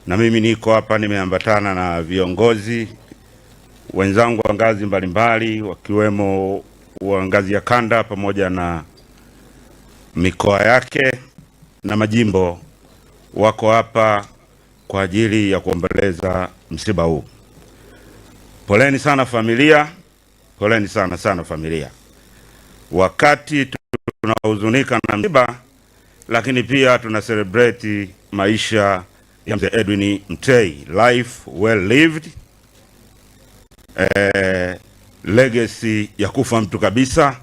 na mimi niko hapa nimeambatana na viongozi wenzangu wa ngazi mbalimbali wakiwemo wa ngazi ya kanda pamoja na mikoa yake na majimbo, wako hapa kwa ajili ya kuomboleza msiba huu. Poleni sana familia, poleni sana familia. Wakati tunahuzunika na msiba, lakini pia tuna celebrate maisha ya Mzee Edwin Mtei, life well lived, legacy ya kufa mtu kabisa,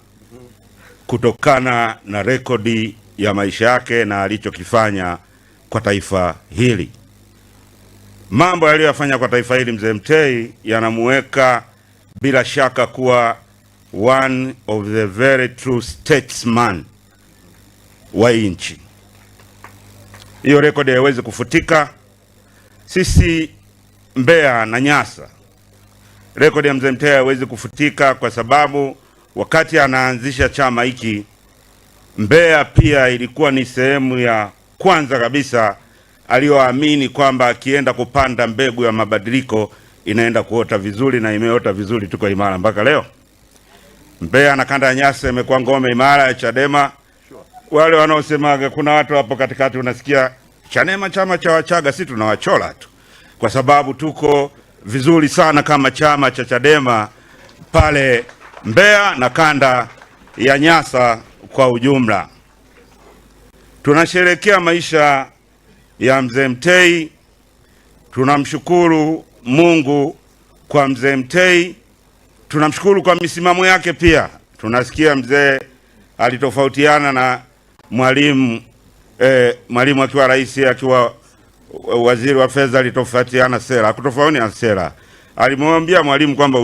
kutokana na rekodi ya maisha yake na alichokifanya kwa taifa hili. Mambo aliyofanya kwa taifa hili Mzee Mtei yanamuweka bila shaka kuwa one of the very true statesman wa nchi. Hiyo rekodi haiwezi kufutika. Sisi Mbeya na Nyasa, rekodi ya Mzee Mtei haiwezi kufutika, kwa sababu wakati anaanzisha chama hiki, Mbeya pia ilikuwa ni sehemu ya kwanza kabisa aliyoamini kwamba akienda kupanda mbegu ya mabadiliko inaenda kuota vizuri, na imeota vizuri, tuko imara mpaka leo. Mbeya na kanda ya Nyasa imekuwa ngome imara ya Chadema. Wale wanaosema, kuna watu hapo katikati unasikia Chadema chama cha Wachaga, si tunawachola tu, kwa sababu tuko vizuri sana kama chama cha Chadema pale Mbeya na kanda ya Nyasa kwa ujumla. Tunasherehekea maisha ya Mzee Mtei. Tunamshukuru Mungu kwa Mzee Mtei, tunamshukuru kwa misimamo yake pia. Tunasikia mzee alitofautiana na Mwalimu akiwa rais, akiwa waziri wa fedha alitofautiana sera. Hakutofautiana sera, alimwambia Mwalimu kwamba